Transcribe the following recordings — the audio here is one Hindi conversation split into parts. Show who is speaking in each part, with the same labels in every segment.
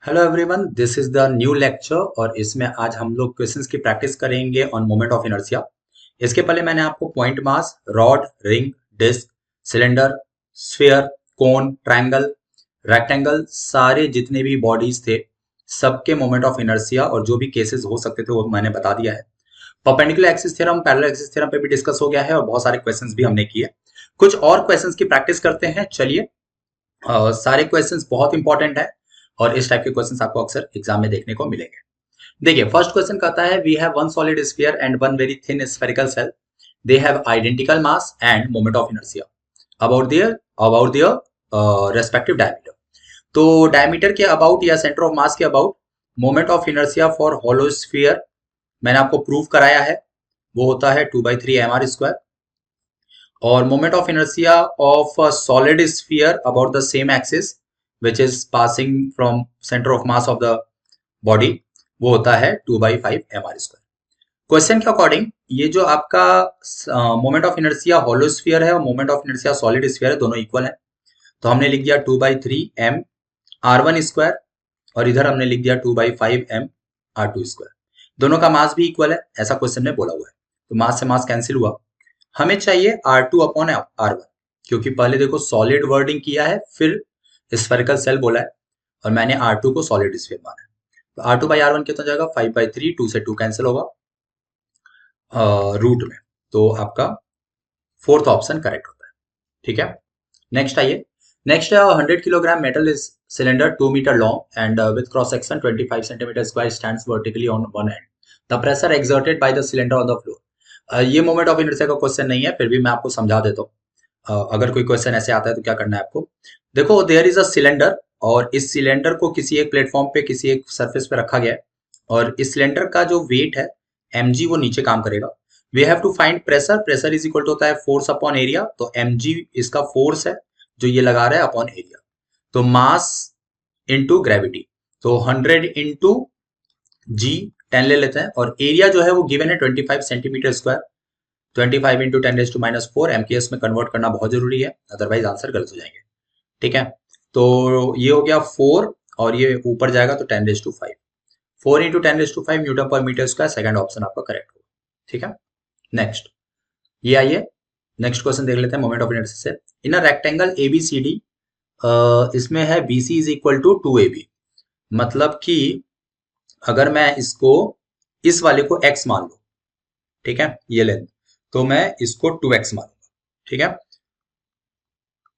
Speaker 1: Hello everyone, this is the new lecture और इसमें आज हम लोग क्वेश्चंस की प्रैक्टिस करेंगे ऑन मोमेंट ऑफ इनर्शिया। इसके पहले मैंने आपको point mass, rod, ring, disc, cylinder, sphere, cone, triangle, rectangle, सारे जितने भी बॉडीज थे सबके मोमेंट ऑफ इनर्शिया और जो भी केसेस हो सकते थे वो मैंने बता दिया है। Perpendicular axis theorem, parallel axis theorem पे भी डिस्कस हो गया है और बहुत सारे क्वेश्चंस भी हमने किए। कुछ और क्वेश्चंस की प्रैक्टिस करते हैं, चलिए। सारे क्वेश्चंस बहुत इंपॉर्टेंट है और इस टाइप के क्वेश्चंस आपको अक्सर एग्जाम में देखने को मिलेंगे। देखिए, फर्स्ट क्वेश्चन कहता है we have one solid sphere and one very thin spherical shell, they have identical mass and moment of inertia about their respective diameter. तो डायमीटर के अबाउट या सेंटर ऑफ मास के about moment of inertia for hollow sphere मैंने आपको प्रूव कराया है, वो होता है 2/3 mr²। और moment of inertia of solid sphere about the same axis which is passing from center of mass of the body, वो होता है 2/5 mr²। क्वेश्चन के अकॉर्डिंग ये जो आपका moment of inertia hollow sphere है और moment of inertia solid sphere है, दोनों इक्वल है। तो हमने लिख दिया 2/3 m r1² और इधर हमने लिख दिया 2/5 m r2²। दोनों का मास भी इक्वल है, ऐसा क्वेश्चन में बोला हुआ है। तो मास से मास कैंसिल हुआ। हमें चाहिए R2/R1, क्योंकि पहले देखो सॉलिड वर्डिंग किया है, फिर स्फेरिकल सेल बोला है और मैंने R2 को सॉलिड स्फीयर माना है। तो R2/R1 कितना जाएगा? 5/3, 2 से 2 कैंसिल होगा रूट में। तो आपका फोर्थ ऑप्शन करेक्ट होता है। ठीक है, नेक्स्ट आइए। नेक्स्ट है 100 kilogram metal is cylinder 2 metre long and with cross section 25 centimetre square stands vertically on one end. The pressure exerted by the cylinder on the floor. ये मोमेंट ऑफ इनर्शिया का क्वेश्चन नहीं है, फिर भी मैं आपको समझा देता हूँ। अगर कोई क्वेश्चन ऐसे आता है तो क्या करना है आपको। देखो, देयर इज अ सिलेंडर और इस सिलेंडर को किसी एक प्लेटफॉर्म पे किसी एक सरफेस पे रखा गया है और इस सिलेंडर का जो वेट है mg वो नीचे काम करेगा। We have to find pressure. Pressure is equal to होता है फोर्स अपॉन एरिया। तो mg इसका फोर्स है जो ये लगा रहा है अपॉन एरिया। तो मास इंटू ग्रेविटी, तो 100 इंटू जी 10 ले लेते हैं और एरिया जो है वो गिवन है 25 सेंटीमीटर स्क्वायर। 25 इंटू 10⁻⁴ एमकेएस में कन्वर्ट करना बहुत जरूरी है, अदरवाइज आंसर गलत हो जाएंगे। ठीक है, तो ये हो गया 4 और ये ऊपर जाएगा तो 10⁵। 4 इंटू 10⁵ न्यूटन पर मीटर स्क्वायर, सेकंड ऑप्शन आपका करेक्ट होगा। ठीक है, नेक्स्ट ये आइए, नेक्स्ट क्वेश्चन देख लेते हैं मोमेंट ऑफ इनर्शिया से। इन अ रेक्टेंगल ABCD, इसमें है BC is equal to 2AB। मतलब कि अगर मैं इसको इस वाले को x मान लूं, ठीक है, ये लेंथ, तो मैं इसको 2x मानूंगा। ठीक है,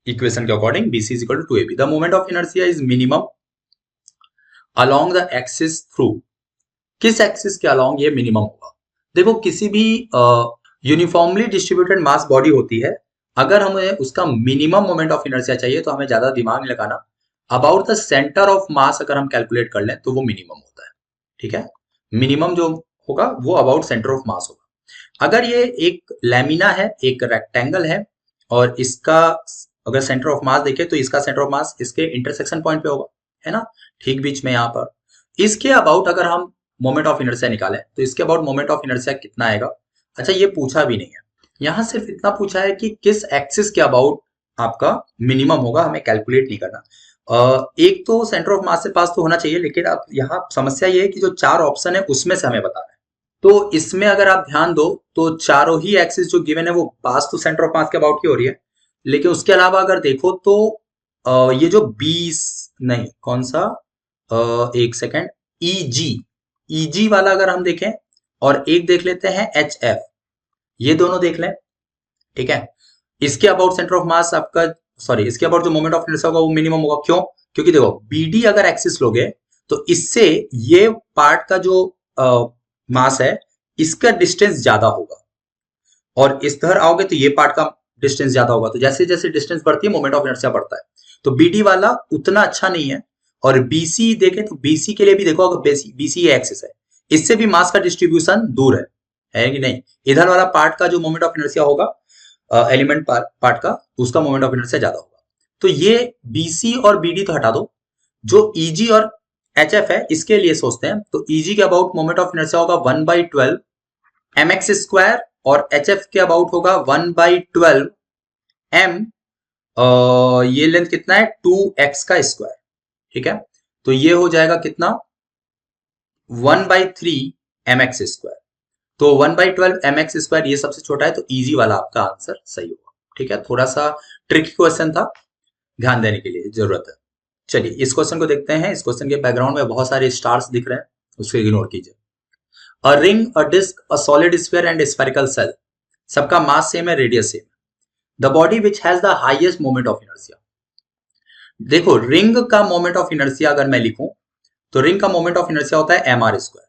Speaker 1: इक्वेशन के according BC is equal to 2AB। The moment of inertia is minimum along the axis through. किस एक्सिस के अलोंग ये मिनिमम होगा? देखो, किसी भी यूनिफॉर्मली डिस्ट्रीब्यूटेड मास बॉडी होती है, अगर हमें उसका मिनिमम मोमेंट ऑफ इनर्शिया चाहिए तो हमें ज्यादा दिमाग नहीं लगाना। अबाउट द सेंटर ऑफ मास अगर हम कैलकुलेट कर लें तो वो मिनिमम होता है। ठीक है, मिनिमम जो होगा वो अबाउट सेंटर ऑफ मास होगा। अगर ये एक लैमिना है, एक रेक्टेंगल है और इसका अगर सेंटर ऑफ मास देखें तो इसका सेंटर ऑफ मास इसके इंटरसेक्शन पॉइंट पे होगा, है ना, ठीक बीच में यहाँ पर। इसके अबाउट अगर हम मोमेंट ऑफ इनर्शिया निकालें तो इसके अबाउट मोमेंट ऑफ इनर्शिया कितना आएगा? अच्छा, ये पूछा भी नहीं है, यहाँ सिर्फ इतना पूछा है कि किस एक्सिस के अबाउट आपका मिनिमम होगा, हमें कैलकुलेट नहीं करना। एक तो सेंटर ऑफ मास से पास तो होना चाहिए, लेकिन अब यहाँ समस्या ये है कि जो 4 ऑप्शन है उसमें से हमें बताना है। तो इसमें अगर आप ध्यान दो तो चारों ही एक्सिस जो गिवन है वो पास तो सेंटर ऑफ मास के अबाउट की हो रही है, लेकिन उसके अलावा अगर देखो तो ये जो 20 नहीं, कौन सा, एक सेकेंड, ईजी वाला अगर हम देखें और एक देख लेते हैं HF, ये दोनों देख लें। ठीक है, इसके अबाउट सेंटर ऑफ मास आपका, सॉरी, इसके अबाउट जो मोमेंट ऑफ इनर्शिया होगा वो मिनिमम होगा। क्यों? क्योंकि देखो, BD अगर एक्सिस लोगे तो इससे ये पार्ट का जो मास है इसका डिस्टेंस ज्यादा होगा और इस तरह आओगे तो ये पार्ट का डिस्टेंस ज्यादा होगा। तो जैसे जैसे डिस्टेंस बढ़ती है मोमेंट ऑफ इनर्शिया बढ़ता है। तो BD वाला उतना अच्छा नहीं है। और BC देखें तो BC के लिए भी देखो, अगर BC एक्सिस है, इससे भी मास का डिस्ट्रीब्यूशन दूर है कि नहीं? इधर वाला पार्ट का जो मोमेंट ऑफ इनर्शिया होगा, एलिमेंट पार्ट का, उसका मोमेंट ऑफ इनर्शिया ज्यादा होगा। तो ये BC और BD तो हटा दो, जो EG और HF है इसके लिए सोचते हैं। तो EG के अबाउट मोमेंट ऑफ इनर्शिया होगा 1/12 mx² और HF के अबाउट होगा 1/12 m। ये लेंथ कितना है? 2x का स्क्वायर। ठीक है, तो ये हो जाएगा कितना 1/3 mx स्क्वायर। तो 1/12 mx स्क्वायर ये सबसे छोटा है, तो इजी वाला आपका आंसर सही होगा। ठीक है, थोड़ा सा ट्रिकी क्वेश्चन था, ध्यान देने के लिए जरूरत है। चलिए इस क्वेश्चन को देखते हैं। इस क्वेश्चन के बैकग्राउंड में बहुत सारे स्टार्स दिख रहे हैं, उसको इग्नोर कीजिए। A ring, a disc, a solid sphere and spherical shell, सबका मास सेम है, रेडियस सेम है। The body which has the highest moment of inertia. देखो रिंग का मोमेंट ऑफ इनर्शिया अगर मैं लिखूं तो रिंग का मोमेंट ऑफ इनर्शिया होता है mr स्क्वायर।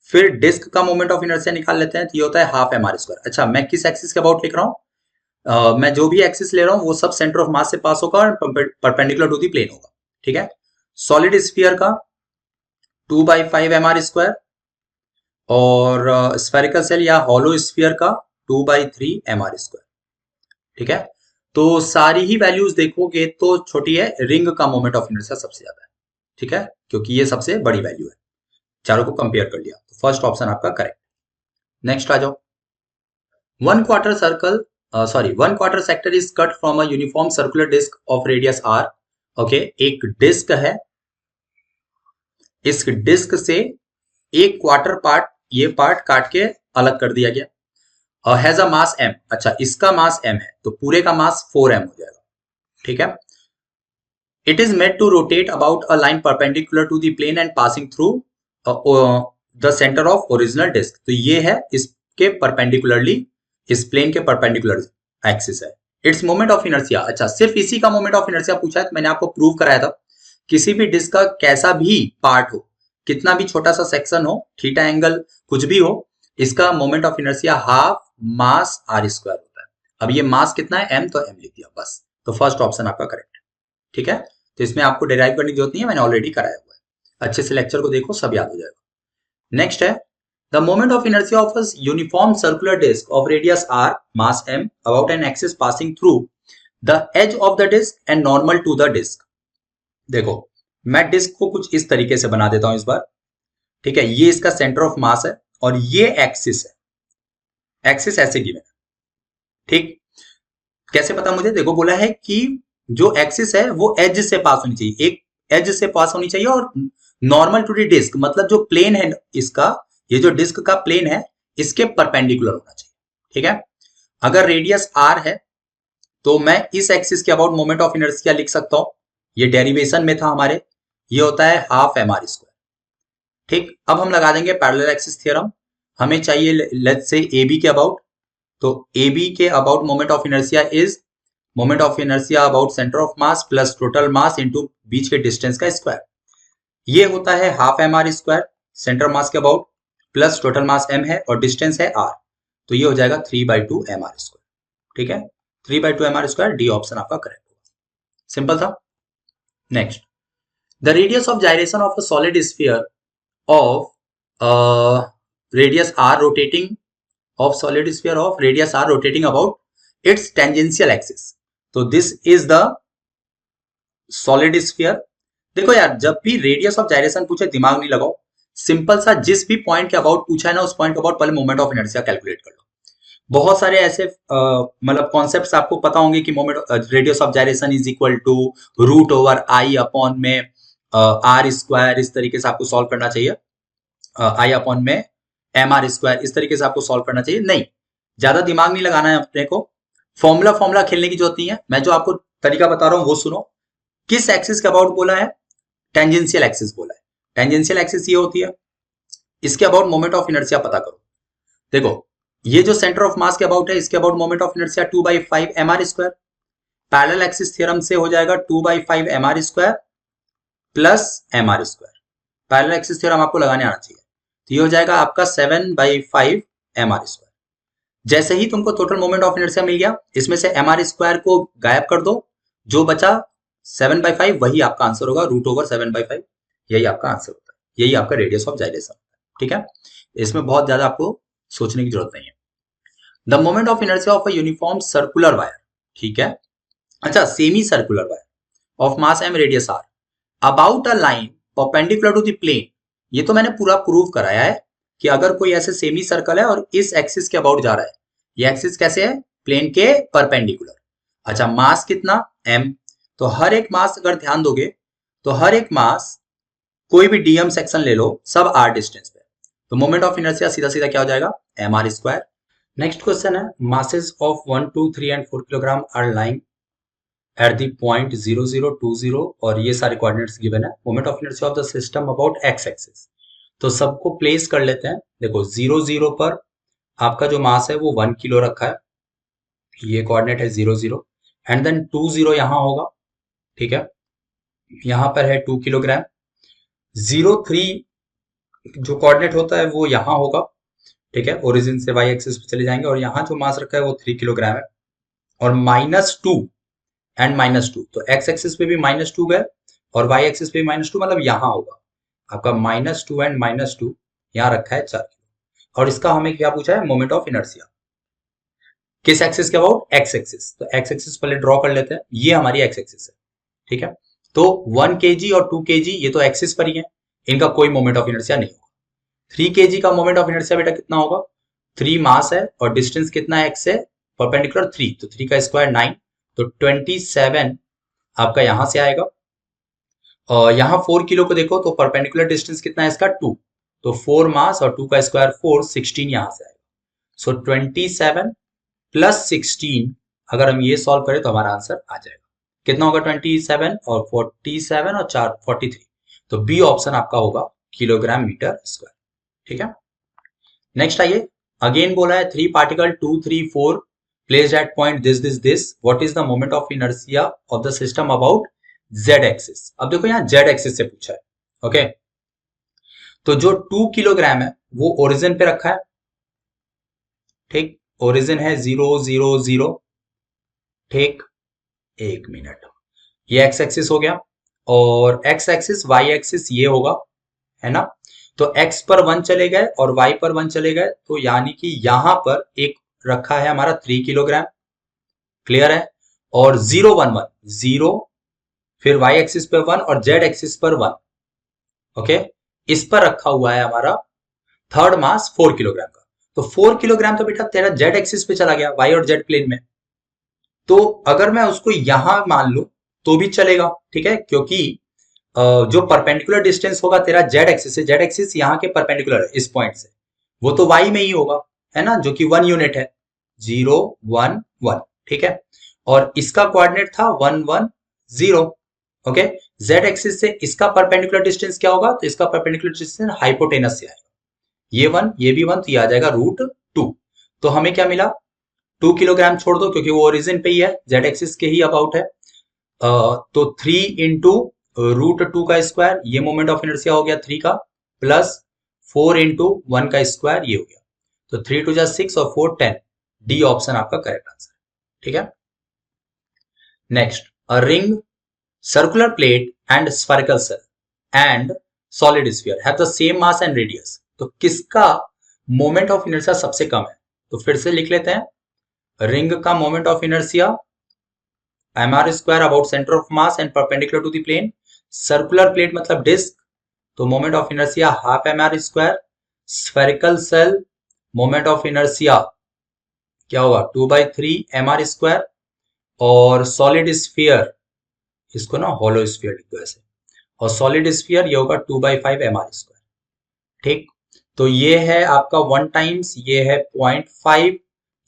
Speaker 1: फिर डिस्क का मोमेंट ऑफ इनर्शिया निकाल लेते हैं, तो ये होता है हाफ mr स्क्वायर। अच्छा, मैं किस एक्सिस के अबाउट लिख रहा हूँ? मैं जो भी एक्सिस ले रहा हूँ वो सब सेंटर ऑफ मास से पास होगा और परपेंडिकुलर टू दी प्लेन होगा। ठीक है, सॉलिड स्फीयर का 2/5 mr स्क्वायर और स्फेरिकल सेल या हॉलो स्फीयर का 2/3 mr स्क्वायर। ठीक है, तो सारी ही वैल्यूज देखोगे तो छोटी है, रिंग का मोमेंट ऑफ इनर्शिया सबसे ज्यादा है। ठीक है, क्योंकि ये सबसे बड़ी वैल्यू है, चारों को कंपेयर कर लिया, तो फर्स्ट ऑप्शन आपका करेक्ट। नेक्स्ट आ जाओ। 1/4 circle, sorry 1/4 sector is cut from a uniform circular disc of radius r। Okay, एक डिस्क है, इस डिस्क से एक क्वार्टर पार्ट, ये पार्ट काट के अलग कर दिया गया। Has a mass m। अच्छा, इसका मास m है, तो पूरे का मास 4m हो जाएगा। ठीक है, it is made to rotate about a line perpendicular to the plane and passing through the centre of original disc. तो ये है इसके परपेंडिकुलरली, इस प्लेन के परपेंडिकुलर एक्सिस है। इट्स मोमेंट ऑफ इनर्शिया, अच्छा सिर्फ इसी का मोमेंट ऑफ इनर्शिया पूछा है, तो मैंने आपको प्रूव कराया था किसी भी डिस्क का कैसा भी पार्ट हो, कितना भी छोटा सा सेक्शन हो, थीटा एंगल कुछ भी हो, इसका moment of inertia half mass r square होता है। अब ये मास कितना है m, तो m लिख दिया बस, तो फर्स्ट ऑप्शन आपका करेक्ट है। ठीक है, तो इसमें आपको डिराइव करने की जरूरत नहीं है, मैंने ऑलरेडी कराया हुआ है। अच्छे से लेक्चर को देखो, सब याद हो जाएगा। नेक्स्ट है the moment of inertia of a uniform circular disc of radius r, mass m, about an axis passing through the edge of the disc and normal to the disc. देखो मैं डिस्क को कुछ इस तरीके से बना देता हूं इस बार। ठीक है, ये इसका सेंटर ऑफ मास है और ये एक्सिस है, एक्सिस ऐसे गिवन है। ठीक, कैसे पता मुझे? देखो बोला है कि जो एक्सिस है वो एज से पास होनी चाहिए, एक एज से पास होनी चाहिए, और नॉर्मल टू दी डिस्क मतलब जो प्लेन है इसका, ये जो डिस्क का प्लेन है इसके परपेंडिकुलर होना चाहिए। ठीक है, अगर रेडियस r है तो मैं इस एक्सिस के अबाउट मोमेंट ऑफ इनर्शिया लिख सकता हूं, ये डेरिवेशन में था हमारे, ये होता है हाफ mr स्क्वायर। ठीक, अब हम लगा देंगे पैरेलल एक्सिस थ्योरम। हमें चाहिए लेट्स से AB के अबाउट, तो AB के about moment of inertia is moment of inertia about centre of mass plus total mass into बीच के डिस्टेंस का स्क्वायर। ये होता है half mr square, centre mass के about plus total mass m है और डिस्टेंस है r, तो ये हो जाएगा 3/2 mr स्क्वायर। ठीक है, 3/2 mr स्क्वायर, डी ऑप्शन आपका करेक्ट होगा। सिंपल था। Next, the radius of gyration of a solid sphere of radius r rotating of solid sphere of radius r rotating about its tangential axis, तो this is the solid sphere। देखो यार, जब भी रेडियस ऑफ जाइरेशन पूछे दिमाग नहीं लगाओ, सिंपल सा जिस भी पॉइंट के अबाउट पूछा है ना, उस पॉइंट के अबाउट पहले मोमेंट ऑफ इनर्शिया कैलकुलेट कर लो। बहुत सारे ऐसे मतलब कॉन्सेप्ट्स आपको पता होंगे कि moment radius of gyration is equal to root over I upon में r स्क्वायर, इस तरीके से आपको सॉल्व करना चाहिए, आई अपॉन में mr स्क्वायर, इस तरीके से आपको सॉल्व करना चाहिए। नहीं, ज्यादा दिमाग नहीं लगाना है अपने को, फॉर्मूला खेलने की जरूरत नहीं है। मैं जो आपको तरीका बता रहा हूं वो सुनो। किस एक्सिस के अबाउट बोला है? टेंजेंशियल एक्सिस बोला है। टेंजेंशियल एक्सिस ये होती है, इसके अबाउट मोमेंट ऑफ इनर्शिया पता करो। देखो ये जो सेंटर ऑफ मास के अबाउट है, इसके about moment of inertia 2/5 mr square, parallel axis theorem से हो जाएगा 2/5 mr square plus mr square. Parallel axis theorem आपको लगाने आना चाहिए, तो ये हो जाएगा आपका 7/5 mr स्क्वायर। जैसे ही तुमको टोटल मोमेंट ऑफ इनर्शिया मिल गया, इसमें से mr स्क्वायर को गायब कर दो, जो बचा 7/5 वही आपका आंसर होगा, रूट ओवर 7/5, यही आपका आंसर होता है, यही आपका रेडियस ऑफ जाइरेशन। ठीक है, इसमें बहुत ज्यादा आपको सोचने की जरूरत नहीं है। The moment of inertia of a uniform circular wire, ठीक है, अच्छा semi circular wire of mass m radius r about a line perpendicular to the plane, ये तो मैंने पूरा प्रूव कराया है कि अगर कोई ऐसे सेमी सर्कल है और इस एक्सिस के अबाउट जा रहा है, ये एक्सिस कैसे है? प्लेन के परपेंडिकुलर। अच्छा मास कितना? m, तो हर एक मास अगर ध्यान दोगे तो हर एक मास कोई भी डीएम सेक्शन ले लो, सब आर डिस्टेंस पे, तो मोमेंट ऑफ इनर्शिया सीधा सीधा क्या हो जाएगा, M R square. Next question है, masses of 1, 2, 3 and 4 kilogram are lying at the point 0, 0, 2, 0 और ये सारे कोऑर्डिनेट्स गिवन है। Moment of inertia of the system about X axis, तो सबको प्लेस कर लेते हैं। देखो 0, 0 पर आपका जो मास है वो 1 किलो रखा है, ये कोऑर्डिनेट है 0, 0 एंड देन 2, 0 यहां होगा, ठीक है, यहां पर है 2 किलोग्राम। 0, 3 जो कोऑर्डिनेट होता है वो यहां होगा, ठीक है, ओरिजिन से वाई एक्सिस पे चले जाएंगे और यहाँ जो मास रखा है वो 3 किलोग्राम है। और -2 एंड -2, तो एक्स एक्सिस पे भी -2 गए और वाई एक्सिस पे भी -2, मतलब यहां होगा आपका -2 एंड -2, यहाँ रखा है 4 किलो। और इसका हमें क्या पूछा है, मोमेंट ऑफ इनर्शिया किस एक्सिस के अबाउट, एक्स एक्सिस। तो एक्स एक्सिस पहले ड्रॉ कर लेते हैं, ये हमारी एक्स एक्सिस है, ठीक है। तो 1 kg और 2 kg ये तो एक्सिस पर ही है, इनका कोई मोमेंट ऑफ इनर्शिया नहीं होगा। 3 kg का मोमेंट ऑफ इनर्शिया बेटा कितना होगा, 3 मास है और डिस्टेंस कितना है एक्स से, परपेंडिकुलर 3, तो 3 का स्क्वायर 9, तो 27 आपका यहां से आएगा। और यहाँ 4 किलो को देखो तो परपेंडिकुलर डिस्टेंस कितना है इसका 2, तो 4 मास और 2 का स्क्वायर 4, 16 यहां से आएगा। सो 27 प्लस 16 अगर हम ये सॉल्व करें तो हमारा आंसर आ जाएगा, कितना होगा 27 और 47 और 4 43, तो बी ऑप्शन आपका होगा किलोग्राम मीटर स्क्वायर, ठीक है। नेक्स्ट आइए, अगेन बोला है 3 particle 2, 3, 4 placed at point this, what is the moment of inertia of the system about Z axis. अब देखो यहाँ जेड एक्सिस से पूछा है, ओके। तो जो 2 किलोग्राम है वो ओरिजिन पे रखा है, ठीक, ओरिजिन है 0, 0, 0, ठीक, 1 मिनट, ये एक्स एक्सिस हो गया और एक्स एक्सिस वाई एक्सिस ये होगा, है ना। तो x पर 1 चले गए और y पर 1 चले गए, तो यानी कि यहां पर एक रखा है हमारा 3 किलोग्राम, क्लियर है। और 0, 1, 1 0, फिर y एक्सिस पर 1 और z एक्सिस पर 1, ओके, इस पर रखा हुआ है हमारा थर्ड मास 4 किलोग्राम का। तो 4 किलोग्राम तो बेटा तेरा z एक्सिस पे चला गया, y और z प्लेन में, तो अगर मैं उसको यहां मान लू तो भी चलेगा, ठीक है, क्योंकि जो परपेंडिकुलर डिस्टेंस होगा तेरा जेड एक्सिस से, जेड एक्सिस यहाँ के परपेंडिकुलर है इस पॉइंट से, वो तो वाई में ही होगा, है ना, जो कि 1 यूनिट है, 0, 1, 1, ठीक है। और इसका कोऑर्डिनेट था 1, 1, 0, ओके। जेड एक्सिस से इसका परपेंडिकुलर डिस्टेंस क्या होगा, तो इसका परपेंडिकुलर डिस्टेंस हाइपोटेनस से आएगा, ये 1 ये भी 1, तो ये आ जाएगा √2। तो हमें क्या मिला, 2 किलोग्राम छोड़ दो क्योंकि वो ओरिजिन पे ही है, जेड एक्सिस के ही अबाउट है, तो 3 इंटू √2 का स्क्वायर, ये मोमेंट ऑफ इनर्शिया हो गया 3 का, प्लस 4 इंटू 1 का स्क्वायर, ये हो गया, तो 3 2 6 और 4 10, डी ऑप्शन आपका करेक्ट आंसर, ठीक है। Next, a ring, circular plate and spherical cell and solid sphere have the same mass and radius, तो किसका मोमेंट ऑफ इनर्शिया सबसे कम है, तो फिर से लिख लेते हैं, रिंग का moment of inertia mr square about centre of mass and perpendicular to the plane, circular plate मतलब डिस्क, तो moment of inertia half mr square, spherical shell moment of inertia क्या होगा 2/3 mr स्क्वायर, और सॉलिड स्फीयर, इसको ना हॉलो स्फीयर लिख दो ऐसे, और सॉलिड स्फीयर ये होगा 2/5 mr स्क्वायर, ठीक। तो ये है आपका 1 टाइम्स, ये है 0.5,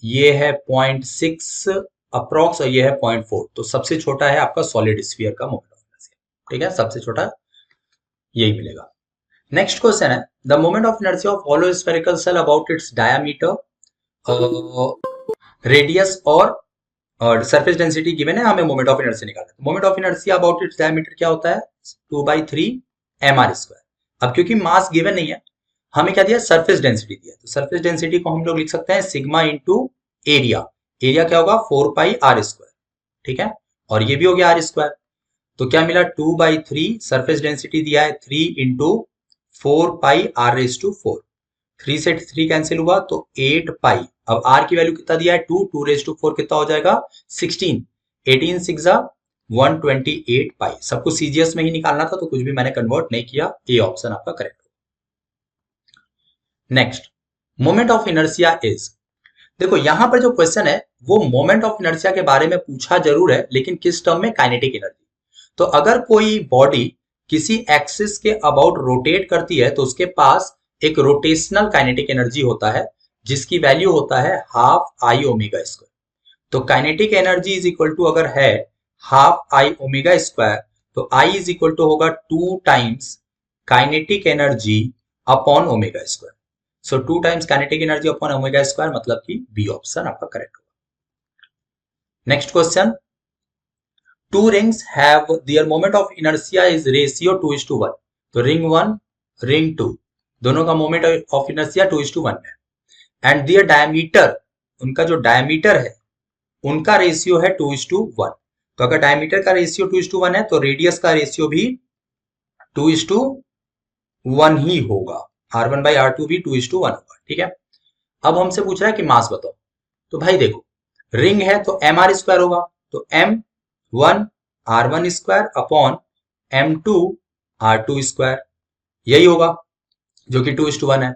Speaker 1: ये है 0.6 अप्रॉक्स और ये है 0.4, तो सबसे छोटा है आपका सॉलिड स्फीयर का मोमेंट ऑफ इनर्शिया, ठीक है, सबसे छोटा यही मिलेगा। नेक्स्ट क्वेश्चन है, the moment of inertia of hollow spherical shell about its diameter, radius और सरफेस डेंसिटी गिवन है, हमें मोमेंट ऑफ इनर्शिया निकालना है। Moment of inertia about its diameter क्या होता है, 2/3 mr स्क्वायर। अब क्योंकि मास गिवन नहीं है, हमें क्या दिया, सरफेस डेंसिटी दिया, तो सरफेस डेंसिटी को हम लोग लिख सकते हैं सिग्मा इंटू एरिया, एरिया क्या होगा 4πr स्क्वायर, ठीक है, और ये भी हो गया r स्क्वायर, तो क्या मिला 2/3, सरफेस डेंसिटी दिया है 3 इंटू 4πr⁴, 3 से 3 कैंसिल हुआ तो 8π, अब r की वैल्यू कितना दिया है 2, 2⁴ कितना हो जाएगा 16, 18 6 128 पाई, सबको सीजीएस में ही निकालना था तो कुछ भी मैंने कन्वर्ट नहीं किया, ए ऑप्शन आपका correct. Next, moment of inertia is, देखो यहां पर जो क्वेश्चन है वो मोमेंट ऑफ इनर्शिया के बारे में पूछा जरूर है, लेकिन किस टर्म में, काइनेटिक एनर्जी। तो अगर कोई बॉडी किसी एक्सिस के अबाउट रोटेट करती है तो उसके पास एक रोटेशनल काइनेटिक एनर्जी होता है जिसकी वैल्यू होता है हाफ आई ओमेगा स्क्वायर। तो kinetic energy is equal to अगर है हाफ आई ओमेगा स्क्वायर, तो आई इज इक्वल टू होगा 2 times kinetic energy upon omega square. So 2 times kinetic energy upon omega square, मतलब कि बी ऑप्शन आपका करेक्ट होगा। Next question, two rings have their moment of inertia is ratio 2:1। तो रिंग 1 रिंग 2 दोनों का मोमेंट ऑफ इनर्शिया 2:1 है एंड देयर डायमीटर, उनका जो डायमीटर है उनका रेशियो है 2:1। तो अगर डायमीटर का रेशियो 2:1 है तो रेडियस का रेशियो भी 2:1 ही होगा। R1/R2 भी 2:1 होगा। ठीक है, अब हमसे पूछ रहा है कि मास बताओ। तो भाई देखो, रिंग है तो mr स्क्वायर होगा, तो m1 r1 square upon m2 r2 square, यही होगा जो कि 2:1 है।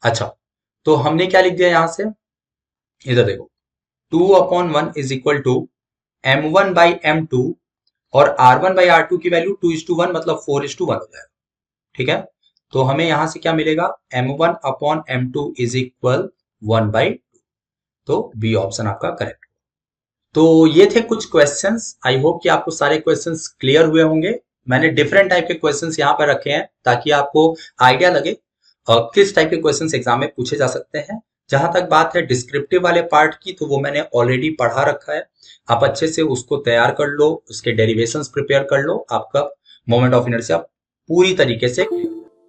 Speaker 1: अच्छा, तो हमने क्या लिख दिया यहां से, इधर देखो, 2/1 इज इक्वल टू m1/m2 और r1/r2 की वैल्यू 2:1 मतलब 4:1 हो जाएगा। ठीक है, तो हमें यहां से क्या मिलेगा, m1/m2 इज इक्वल 1/2। तो बी ऑप्शन आपका करेक्ट। तो ये थे कुछ क्वेश्चंस। आई होप कि आपको सारे क्वेश्चंस क्लियर हुए होंगे। मैंने डिफरेंट टाइप के क्वेश्चंस यहाँ पर रखे हैं ताकि आपको आइडिया लगे किस टाइप के क्वेश्चंस एग्जाम में पूछे जा सकते हैं। जहां तक बात है डिस्क्रिप्टिव वाले पार्ट की, तो वो मैंने ऑलरेडी पढ़ा रखा है। आप अच्छे से उसको तैयार कर लो, उसके डेरिवेशंस प्रिपेयर कर लो, आपका मोमेंट ऑफ इनर्शिया पूरी तरीके से।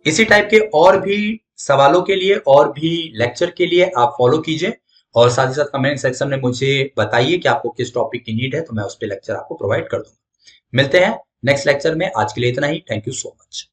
Speaker 1: इसी टाइप के और भी सवालों के लिए और भी लेक्चर के लिए आप फॉलो कीजिए और साथ ही साथ कमेंट सेक्शन में मुझे बताइए कि आपको किस टॉपिक की नीड है, तो मैं उस पर लेक्चर आपको प्रोवाइड कर दूंगा। मिलते हैं नेक्स्ट लेक्चर में। आज के लिए इतना ही। Thank you so much.